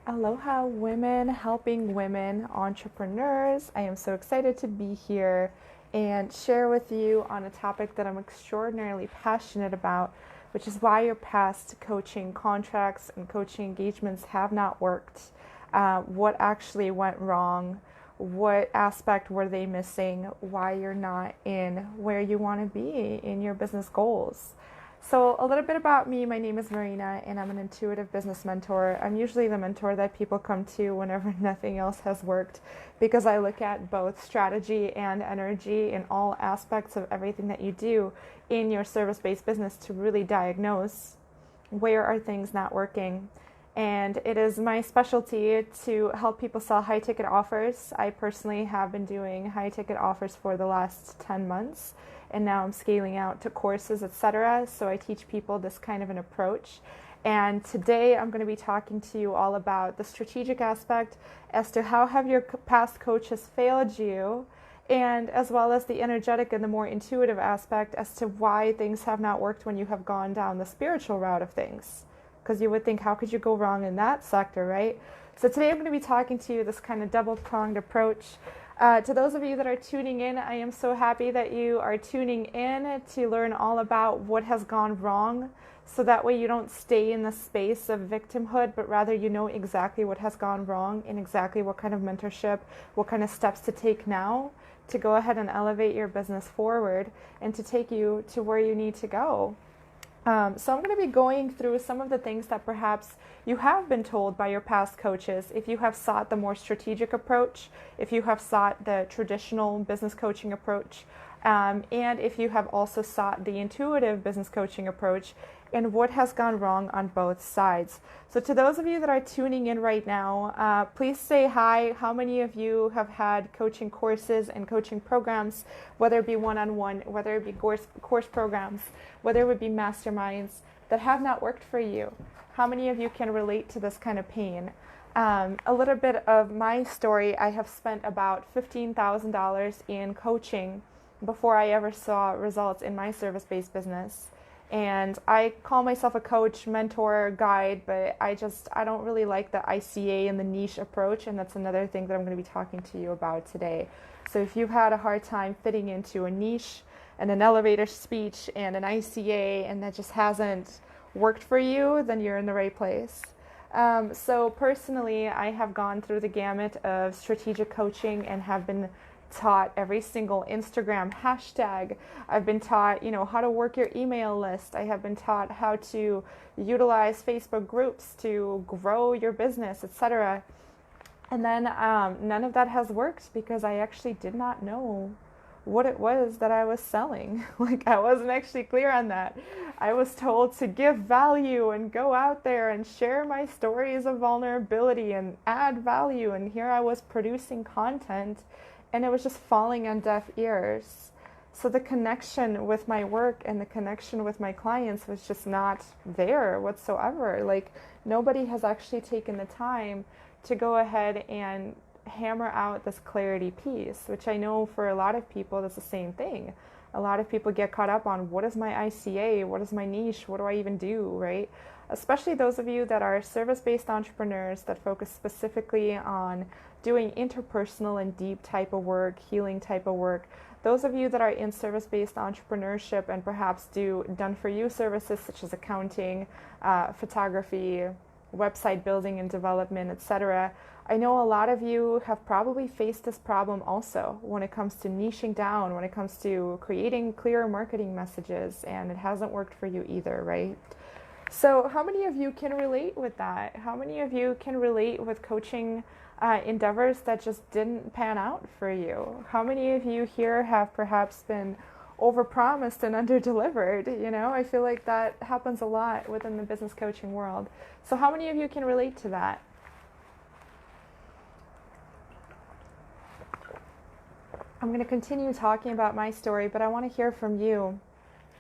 Aloha, women helping women entrepreneurs. I am so excited to be here and share with you on a topic that I'm extraordinarily passionate about, which is why your past coaching contracts and coaching engagements have not worked. What actually went wrong? What aspect were they missing? Why you're not in where you want to be in your business goals? So, a little bit about me. My name is Marina, and I'm an intuitive business mentor. I'm usually the mentor that people come to whenever nothing else has worked because I look at both strategy and energy in all aspects of everything that you do in your service based business to really diagnose where are things not working. And it is my specialty to help people sell high ticket offers. I personally have been doing high ticket offers for the last 10 months, and now I'm scaling out to courses, etc. So I teach people this kind of an approach. And today I'm going to be talking to you all about the strategic aspect as to how have your past coaches failed you, and as well as the energetic and the more intuitive aspect as to why things have not worked when you have gone down the spiritual route of things. Because you would think, how could you go wrong in that sector, right? So today I'm going to be talking to you this kind of double-pronged approach. To those of you that are tuning in, I am so happy that you are tuning in to learn all about what has gone wrong, so that way you don't stay in the space of victimhood, but rather you know exactly what has gone wrong and exactly what kind of mentorship, what kind of steps to take now to go ahead and elevate your business forward and to take you to where you need to go. So I'm going to be going through some of the things that perhaps you have been told by your past coaches if you have sought the more strategic approach, if you have sought the traditional business coaching approach, and if you have also sought the intuitive business coaching approach, and what has gone wrong on both sides. So to those of you that are tuning in right now, please say hi. How many of you have had coaching courses and coaching programs, whether it be one-on-one, whether it be course programs, whether it would be masterminds that have not worked for you? How many of you can relate to this kind of pain? A little bit of my story, I have spent about $15,000 in coaching before I ever saw results in my service-based business. And I call myself a coach, mentor, guide, but I don't really like the ICA and the niche approach, and that's another thing that I'm going to be talking to you about today. So if you've had a hard time fitting into a niche and an elevator speech and an ICA, and that just hasn't worked for you, then you're in the right place. So personally, I have gone through the gamut of strategic coaching and have been taught every single Instagram hashtag. I've been taught, how to work your email list. I have been taught how to utilize Facebook groups to grow your business, etc. And then none of that has worked because I actually did not know what it was that I was selling. Like, I wasn't actually clear on that. I was told to give value and go out there and share my stories of vulnerability and add value, and here I was producing content and it was just falling on deaf ears. So the connection with my work and the connection with my clients was just not there whatsoever. Like, nobody has actually taken the time to go ahead and hammer out this clarity piece, which I know for a lot of people that's the same thing. A lot of people get caught up on, what is my ICA? What is my niche? What do I even do, right? Especially those of you that are service-based entrepreneurs that focus specifically on doing interpersonal and deep type of work, healing type of work. Those of you that are in service-based entrepreneurship and perhaps do done-for-you services such as accounting, photography, website building and development, etc. I know a lot of you have probably faced this problem also when it comes to niching down, when it comes to creating clear marketing messages, and it hasn't worked for you either, right? So how many of you can relate with that? How many of you can relate with coaching endeavors that just didn't pan out for you? How many of you here have perhaps been overpromised and underdelivered? I feel like that happens a lot within the business coaching world. So how many of you can relate to that? I'm going to continue talking about my story, but I want to hear from you.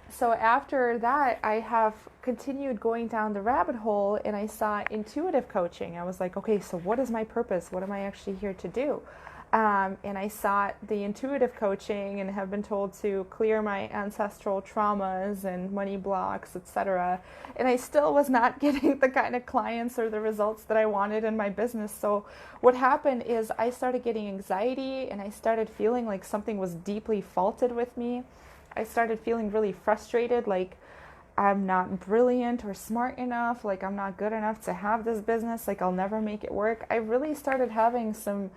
So after that, I have continued going down the rabbit hole, and I saw intuitive coaching. I was like, okay, so what is my purpose? What am I actually here to do? And I sought the intuitive coaching and have been told to clear my ancestral traumas and money blocks, etc. And I still was not getting the kind of clients or the results that I wanted in my business. So what happened is I started getting anxiety, and I started feeling like something was deeply faulted with me. I started feeling really frustrated, like I'm not brilliant or smart enough, like I'm not good enough to have this business, like I'll never make it work. I really started having some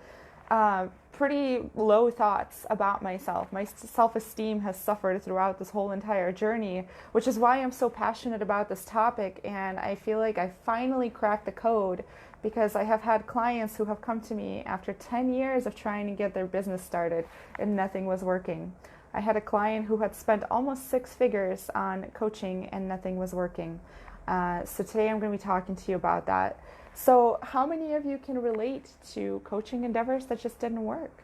pretty low thoughts about myself. My self-esteem has suffered throughout this whole entire journey, which is why I'm so passionate about this topic. And I feel like I finally cracked the code, because I have had clients who have come to me after 10 years of trying to get their business started and nothing was working. I had a client who had spent almost 6 figures on coaching and nothing was working. So today I'm going to be talking to you about that. So how many of you can relate to coaching endeavors that just didn't work?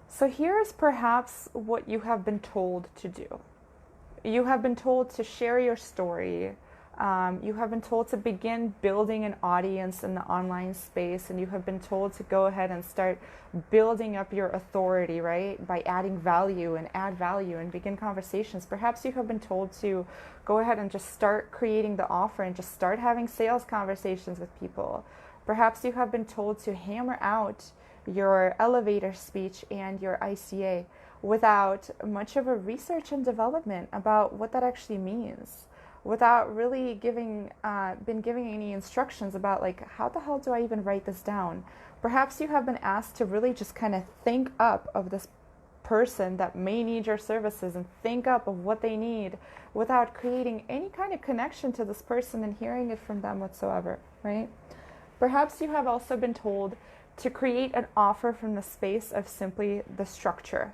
So here's perhaps what you have been told to do. You have been told to share your story. You have been told to begin building an audience in the online space, and you have been told to go ahead and start building up your authority, right? By adding value and add value and begin conversations. Perhaps you have been told to go ahead and just start creating the offer and just start having sales conversations with people. Perhaps you have been told to hammer out your elevator speech and your ICA without much of a research and development about what that actually means, without really been giving any instructions about like, how the hell do I even write this down? Perhaps you have been asked to really just kind of think up of this person that may need your services and think up of what they need without creating any kind of connection to this person and hearing it from them whatsoever, right? Perhaps you have also been told to create an offer from the space of simply the structure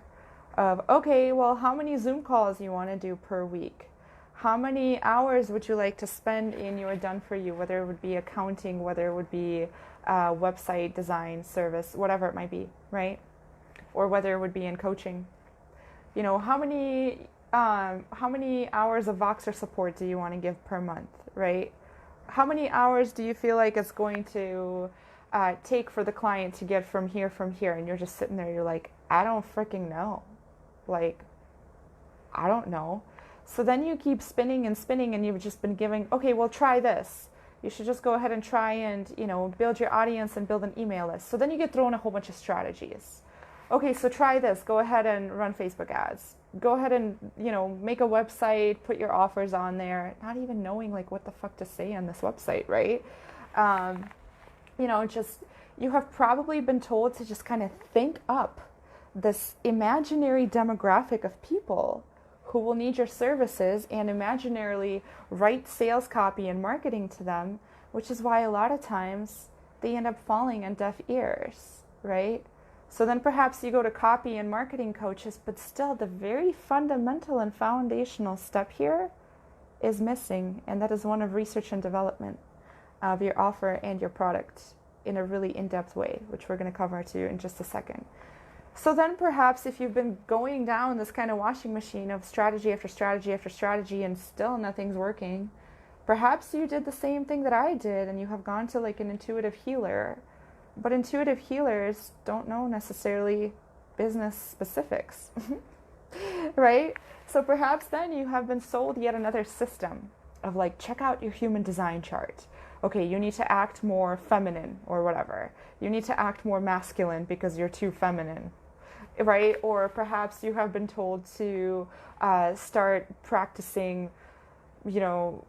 of, okay, well, how many Zoom calls you want to do per week? How many hours would you like to spend in your done for you, whether it would be accounting, whether it would be website design, service, whatever it might be, right? Or whether it would be in coaching. You know, how many hours of Voxer support do you want to give per month, right? How many hours do you feel like it's going to take for the client to get from here? And you're just sitting there, you're like, I don't freaking know. Like, I don't know. So then you keep spinning and spinning, and you've just been giving, okay, well, try this. You should just go ahead and try and, build your audience and build an email list. So then you get thrown a whole bunch of strategies. Okay, so try this. Go ahead and run Facebook ads. Go ahead and, make a website, put your offers on there, not even knowing like what the fuck to say on this website, right? You have probably been told to just kind of think up this imaginary demographic of people who will need your services and imaginarily write sales copy and marketing to them, which is why a lot of times they end up falling on deaf ears, right? So then perhaps you go to copy and marketing coaches, but still the very fundamental and foundational step here is missing, and that is one of research and development of your offer and your product in a really in-depth way, which we're going to cover to you in just a second. So then perhaps if you've been going down this kind of washing machine of strategy after strategy after strategy and still nothing's working, perhaps you did the same thing that I did and you have gone to like an intuitive healer. But intuitive healers don't know necessarily business specifics, right? So perhaps then you have been sold yet another system of like, check out your human design chart. Okay, you need to act more feminine or whatever. You need to act more masculine because you're too feminine, right? Or perhaps you have been told to start practicing,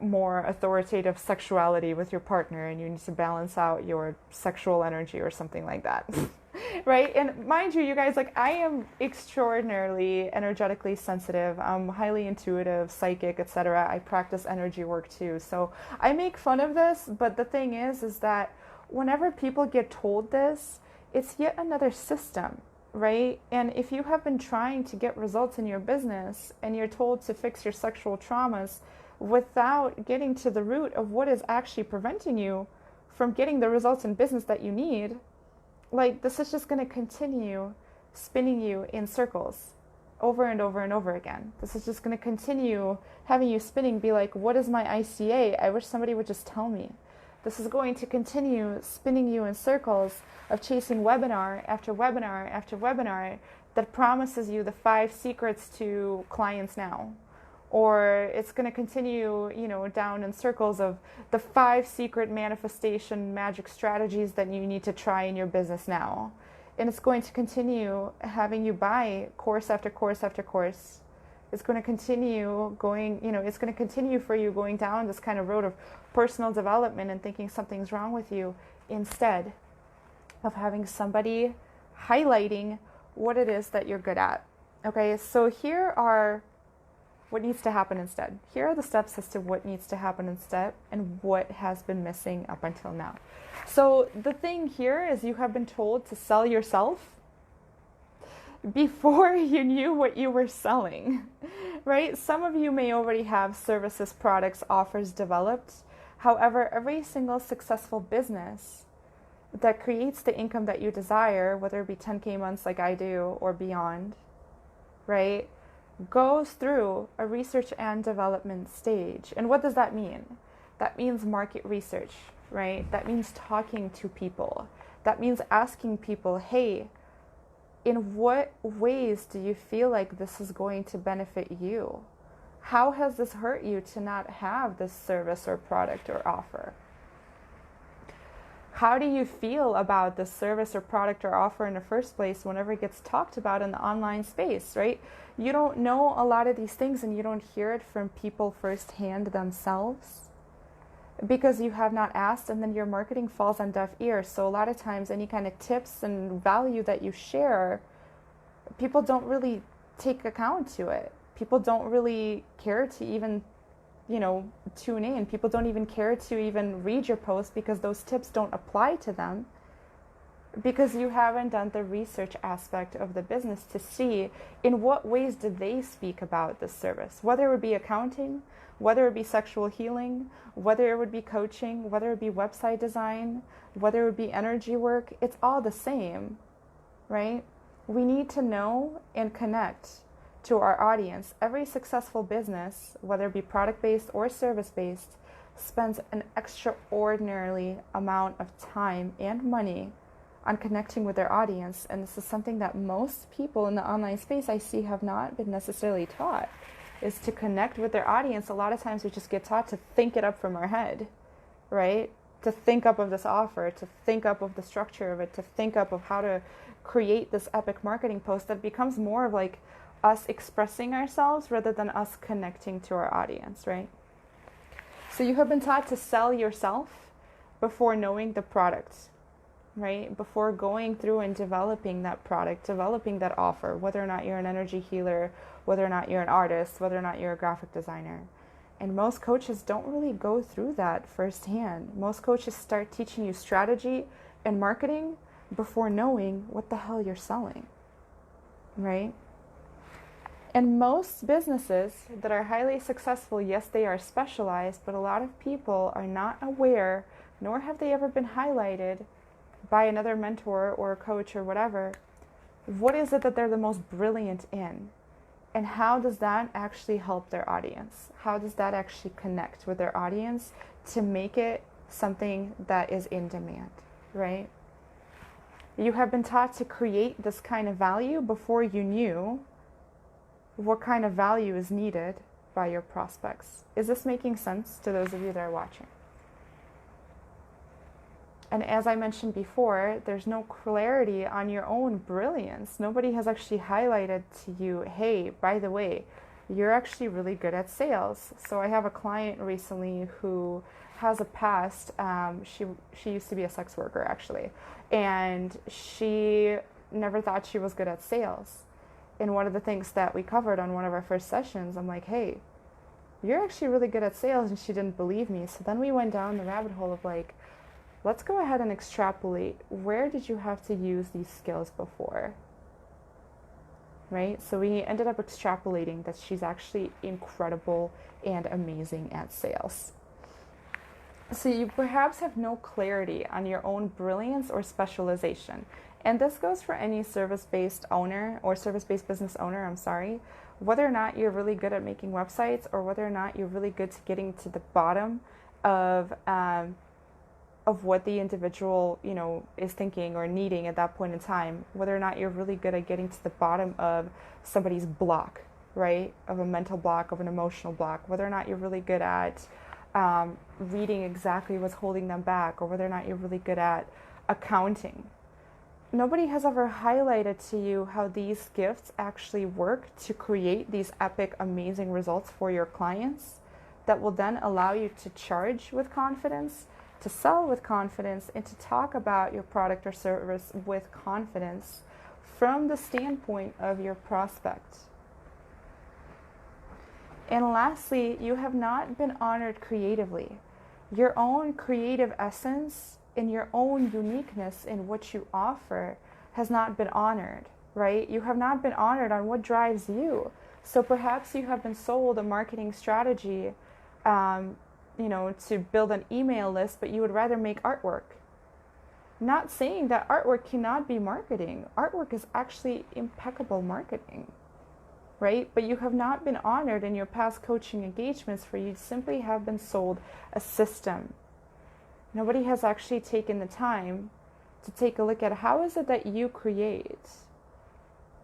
more authoritative sexuality with your partner, and you need to balance out your sexual energy or something like that, right? And mind you, you guys, like, I am extraordinarily energetically sensitive. I'm highly intuitive, psychic, etc. I practice energy work too. So I make fun of this, but the thing is that whenever people get told this, it's yet another system, right? And if you have been trying to get results in your business and you're told to fix your sexual traumas without getting to the root of what is actually preventing you from getting the results in business that you need, like, this is just going to continue spinning you in circles over and over and over again. This is just going to continue having you spinning, be like, what is my ICA? I wish somebody would just tell me. This is going to continue spinning you in circles of chasing webinar after webinar after webinar that promises you the 5 secrets to clients now. Or it's going to continue, down in circles of the 5 secret manifestation magic strategies that you need to try in your business now. And it's going to continue having you buy course after course after course. It's going to continue it's going to continue for you going down this kind of road of personal development and thinking something's wrong with you, instead of having somebody highlighting what it is that you're good at. Okay, so here are what needs to happen instead. Here are the steps as to what needs to happen instead and what has been missing up until now. So the thing here is you have been told to sell yourself before you knew what you were selling, right? Some of you may already have services, products, offers developed. However, every single successful business that creates the income that you desire, whether it be 10K months like I do or beyond, right, goes through a research and development stage. And what does that mean? That means market research, right? That means talking to people. That means asking people, hey, in what ways do you feel like this is going to benefit you? How has this hurt you to not have this service or product or offer? How do you feel about this service or product or offer in the first place whenever it gets talked about in the online space, right? You don't know a lot of these things and you don't hear it from people firsthand themselves because you have not asked, and then your marketing falls on deaf ears. So a lot of times any kind of tips and value that you share, people don't really take account to it. People don't really care to even tune in. People don't even care to even read your post because those tips don't apply to them, because you haven't done the research aspect of the business to see in what ways do they speak about this service, whether it would be accounting, whether it be sexual healing, whether it would be coaching, whether it be website design, whether it would be energy work. It's all the same, right? We need to know and connect to our audience. Every successful business, whether it be product-based or service-based, spends an extraordinarily amount of time and money on connecting with their audience. And this is something that most people in the online space I see have not been necessarily taught, is to connect with their audience. A lot of times we just get taught to think it up from our head, right? To think up of this offer, to think up of the structure of it, to think up of how to create this epic marketing post that becomes more of like us expressing ourselves rather than us connecting to our audience, right? So you have been taught to sell yourself before knowing the product, right? Before going through and developing that product, developing that offer, whether or not you're an energy healer, whether or not you're an artist, whether or not you're a graphic designer. And most coaches don't really go through that firsthand. Most coaches start teaching you strategy and marketing before knowing what the hell you're selling, right? And most businesses that are highly successful, yes, they are specialized, but a lot of people are not aware, nor have they ever been highlighted by another mentor or a coach or whatever. What is it that they're the most brilliant in? And how does that actually help their audience? How does that actually connect with their audience to make it something that is in demand, right? You have been taught to create this kind of value before you knew what kind of value is needed by your prospects. Is this making sense to those of you that are watching? And as I mentioned before, there's no clarity on your own brilliance. Nobody has actually highlighted to you, hey, by the way, you're actually really good at sales. So I have a client recently who has a past, she used to be a sex worker actually, and she never thought she was good at sales. And one of the things that we covered on one of our first sessions, I'm like, hey, you're actually really good at sales, and she didn't believe me. So then we went down the rabbit hole of like, let's go ahead and extrapolate. Where did you have to use these skills before? Right? So we ended up extrapolating that she's actually incredible and amazing at sales. So you perhaps have no clarity on your own brilliance or specialization. And this goes for any service-based owner or service-based business owner, whether or not you're really good at making websites or whether or not you're really good to getting to the bottom of of what the individual, is thinking or needing at that point in time, whether or not you're really good at getting to the bottom of somebody's block, right? Of a mental block, of an emotional block, whether or not you're really good at reading exactly what's holding them back, or whether or not you're really good at accounting. Nobody has ever highlighted to you how these gifts actually work to create these epic, amazing results for your clients that will then allow you to charge with confidence, to sell with confidence, and to talk about your product or service with confidence from the standpoint of your prospect. And lastly, you have not been honored creatively. Your own creative essence and your own uniqueness in what you offer has not been honored, right? You have not been honored on what drives you. So perhaps you have been sold a marketing strategy, to build an email list, but you would rather make artwork. Not saying that artwork cannot be marketing. Artwork is actually impeccable marketing, right? But you have not been honored in your past coaching engagements, for you simply have been sold a system. Nobody has actually taken the time to take a look at how is it that you create?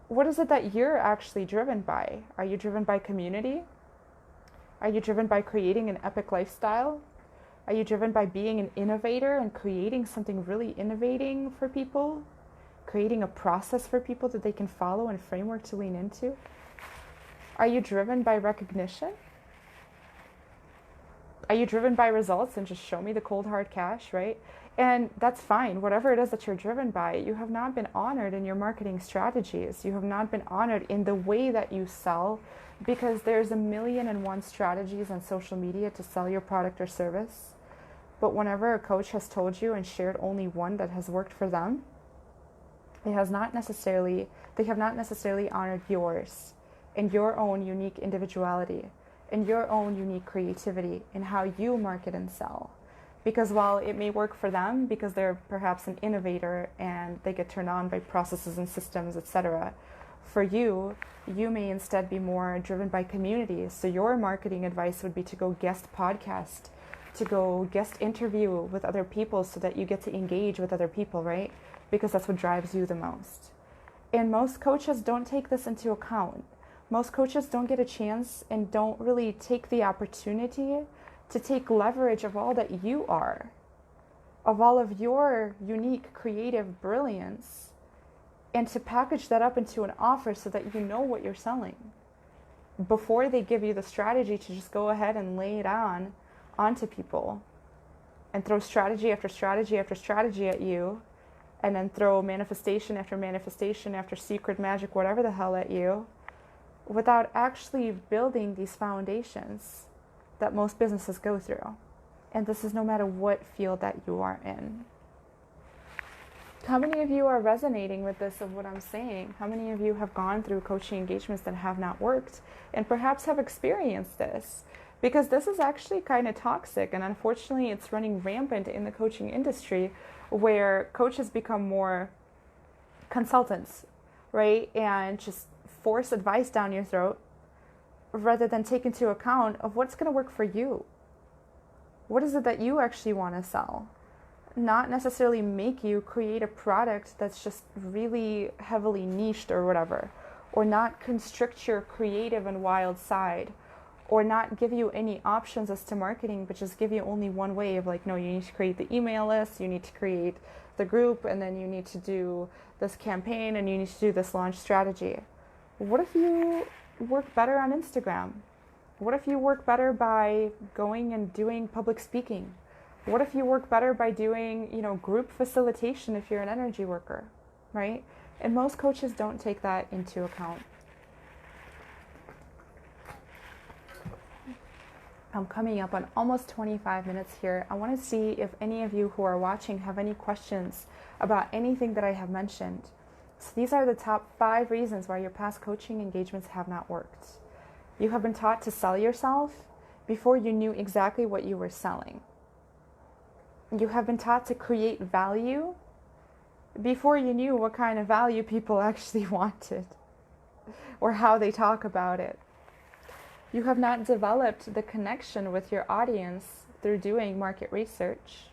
What is it that you're actually driven by? Are you driven by community? Are you driven by creating an epic lifestyle? Are you driven by being an innovator and creating something really innovating for people? Creating a process for people that they can follow and framework to lean into? Are you driven by recognition? Are you driven by results and just show me the cold hard cash, right? And that's fine. Whatever it is that you're driven by, you have not been honored in your marketing strategies. You have not been honored in the way that you sell, because there's 1,000,001 strategies on social media to sell your product or service. But whenever a coach has told you and shared only one that has worked for them, they have not necessarily honored yours and your own unique individuality and your own unique creativity in how you market and sell. Because while it may work for them because they're perhaps an innovator and they get turned on by processes and systems, etc., for you may instead be more driven by community. So your marketing advice would be to go guest podcast, to go guest interview with other people so that you get to engage with other people, right? Because that's what drives you the most. And most coaches don't take this into account. Most coaches don't get a chance and don't really take the opportunity to take leverage of all that you are, of all of your unique creative brilliance, and to package that up into an offer so that you know what you're selling before they give you the strategy to just go ahead and lay it onto people and throw strategy after strategy after strategy at you, and then throw manifestation after manifestation after secret magic, whatever the hell, at you, without actually building these foundations that most businesses go through. And this is no matter what field that you are in. How many of you are resonating with this of what I'm saying? How many of you have gone through coaching engagements that have not worked and perhaps have experienced this? Because this is actually kind of toxic, and unfortunately it's running rampant in the coaching industry, where coaches become more consultants, right? And just force advice down your throat rather than take into account of what's going to work for you. What is it that you actually want to sell? Not necessarily make you create a product that's just really heavily niched or whatever, or not constrict your creative and wild side, or not give you any options as to marketing, but just give you only one way of like, no, you need to create the email list, you need to create the group, and then you need to do this campaign, and you need to do this launch strategy. What if you work better on Instagram? What if you work better by going and doing public speaking? What if you work better by doing, group facilitation if you're an energy worker, right? And most coaches don't take that into account. I'm coming up on almost 25 minutes here. I want to see if any of you who are watching have any questions about anything that I have mentioned. So these are the top 5 reasons why your past coaching engagements have not worked. You have been taught to sell yourself before you knew exactly what you were selling. You have been taught to create value before you knew what kind of value people actually wanted or how they talk about it. You have not developed the connection with your audience through doing market research.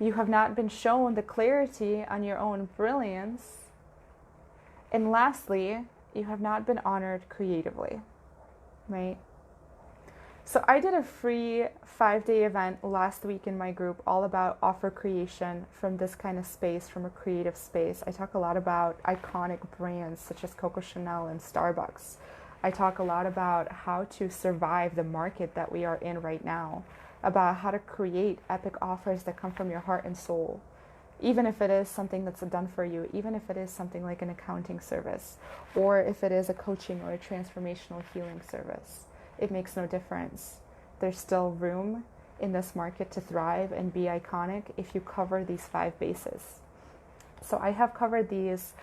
You have not been shown the clarity on your own brilliance. And lastly, you have not been honored creatively, right? So I did a free 5-day event last week in my group all about offer creation from this kind of space, from a creative space. I talk a lot about iconic brands such as Coco Chanel and Starbucks. I talk a lot about how to survive the market that we are in right now, about how to create epic offers that come from your heart and soul, even if it is something that's done for you, even if it is something like an accounting service, or if it is a coaching or a transformational healing service. It makes no difference. There's still room in this market to thrive and be iconic if you cover these 5 bases. So I have covered these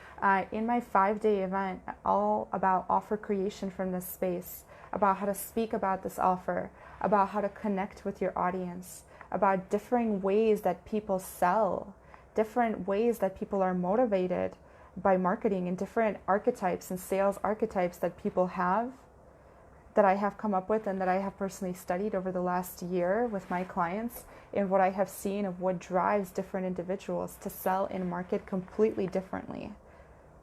in my 5-day event, all about offer creation from this space, about how to speak about this offer, about how to connect with your audience, about differing ways that people sell, different ways that people are motivated by marketing, and different archetypes and sales archetypes that people have, that I have come up with and that I have personally studied over the last year with my clients, and what I have seen of what drives different individuals to sell and market completely differently,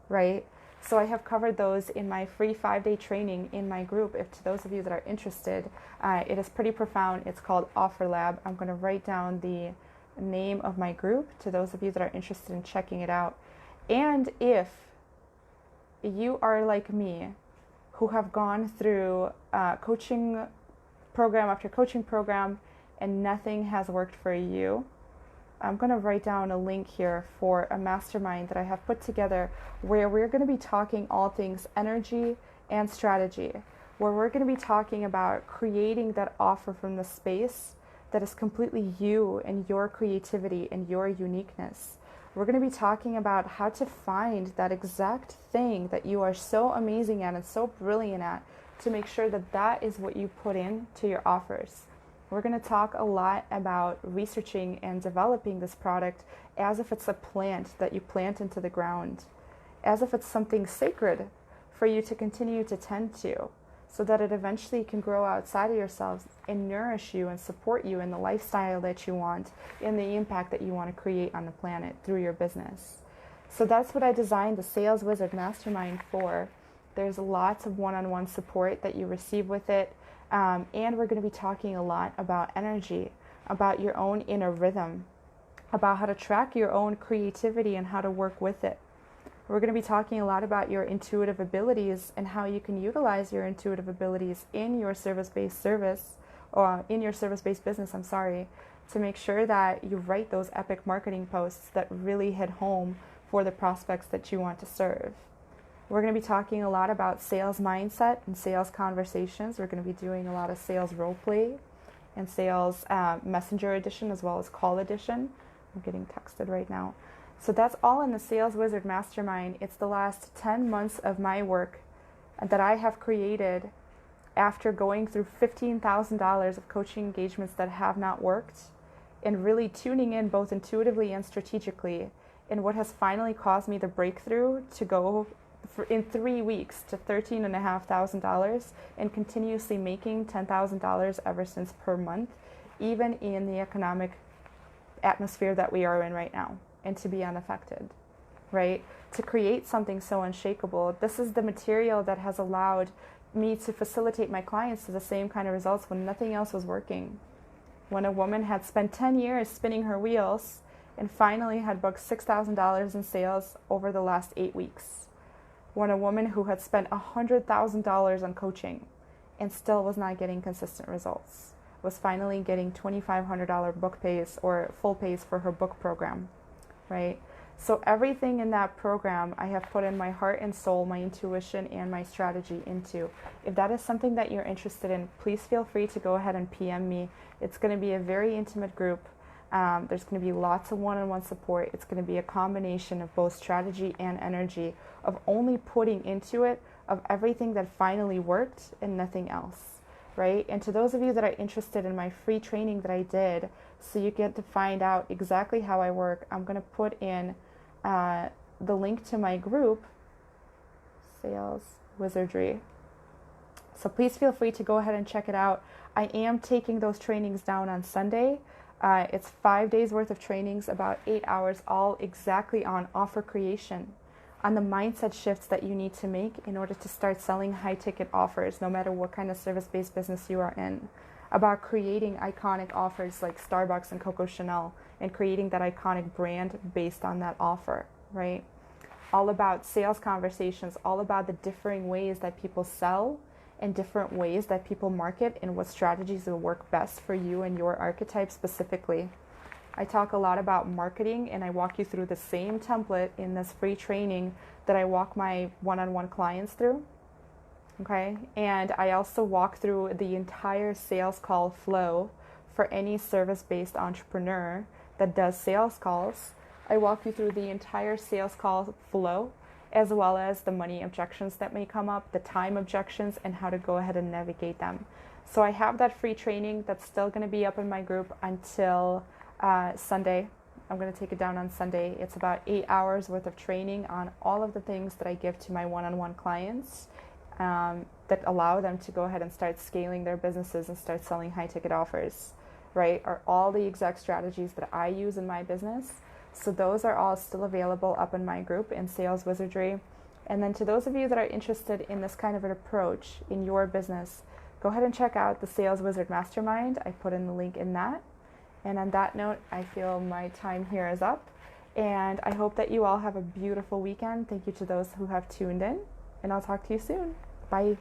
right? So I have covered those in my free 5-day training in my group. If to those of you that are interested, it is pretty profound. It's called Offer Lab. I'm going to write down the name of my group to those of you that are interested in checking it out. And if you are like me, who have gone through coaching program after coaching program and nothing has worked for you, I'm going to write down a link here for a mastermind that I have put together where we're going to be talking all things energy and strategy, where we're going to be talking about creating that offer from the space that is completely you and your creativity and your uniqueness. We're going to be talking about how to find that exact thing that you are so amazing at and so brilliant at, to make sure that that is what you put into your offers. We're going to talk a lot about researching and developing this product as if it's a plant that you plant into the ground, as if it's something sacred for you to continue to tend to, so that it eventually can grow outside of yourselves and nourish you and support you in the lifestyle that you want, in the impact that you want to create on the planet through your business. So that's what I designed the Sales Wizard Mastermind for. There's lots of one-on-one support that you receive with it. And we're going to be talking a lot about energy, about your own inner rhythm, about how to track your own creativity and how to work with it. We're going to be talking a lot about your intuitive abilities and how you can utilize your intuitive abilities in your service-based service, or in your service-based business, to make sure that you write those epic marketing posts that really hit home for the prospects that you want to serve. We're going to be talking a lot about sales mindset and sales conversations. We're going to be doing a lot of sales role play and sales messenger edition as well as call edition. I'm getting texted right now. So that's all in the Sales Wizard Mastermind. It's the last 10 months of my work that I have created after going through $15,000 of coaching engagements that have not worked, and really tuning in both intuitively and strategically, and what has finally caused me the breakthrough to go in 3 weeks to $13,500 and continuously making $10,000 ever since per month, even in the economic atmosphere that we are in right now, and to be unaffected, right? To create something so unshakable. This is the material that has allowed me to facilitate my clients to the same kind of results when nothing else was working. When a woman had spent 10 years spinning her wheels and finally had booked $6,000 in sales over the last 8 weeks. When a woman who had spent $100,000 on coaching and still was not getting consistent results was finally getting $2,500 book pays or full pays for her book program, right? So everything in that program, I have put in my heart and soul, my intuition, and my strategy into. If that is something that you're interested in, please feel free to go ahead and PM me. It's going to be a very intimate group. There's going to be lots of one-on-one support. It's going to be a combination of both strategy and energy, of only putting into it of everything that finally worked and nothing else, right? And to those of you that are interested in my free training that I did, so you get to find out exactly how I work, I'm going to put in the link to my group, Sales Wizardry. So please feel free to go ahead and check it out. I am taking those trainings down on Sunday. It's 5 days worth of trainings, about 8 hours, all exactly on offer creation, on the mindset shifts that you need to make in order to start selling high ticket offers, no matter what kind of service-based business you are in, about creating iconic offers like Starbucks and Coco Chanel, and creating that iconic brand based on that offer, right? All about sales conversations, all about the differing ways that people sell and different ways that people market and what strategies will work best for you and your archetype specifically. I talk a lot about marketing, and I walk you through the same template in this free training that I walk my one-on-one clients through. Okay, and I also walk through the entire sales call flow for any service-based entrepreneur that does sales calls. I walk you through the entire sales call flow, as well as the money objections that may come up, the time objections, and how to go ahead and navigate them. So I have that free training that's still going to be up in my group until Sunday. I'm going to take it down on Sunday. It's about 8 hours worth of training on all of the things that I give to my one-on-one clients that allow them to go ahead and start scaling their businesses and start selling high-ticket offers, right? Are all the exact strategies that I use in my business. So those are all still available up in my group in Sales Wizardry. And then to those of you that are interested in this kind of an approach in your business, go ahead and check out the Sales Wizard Mastermind. I put in the link in that. And on that note, I feel my time here is up. And I hope that you all have a beautiful weekend. Thank you to those who have tuned in. And I'll talk to you soon. Bye.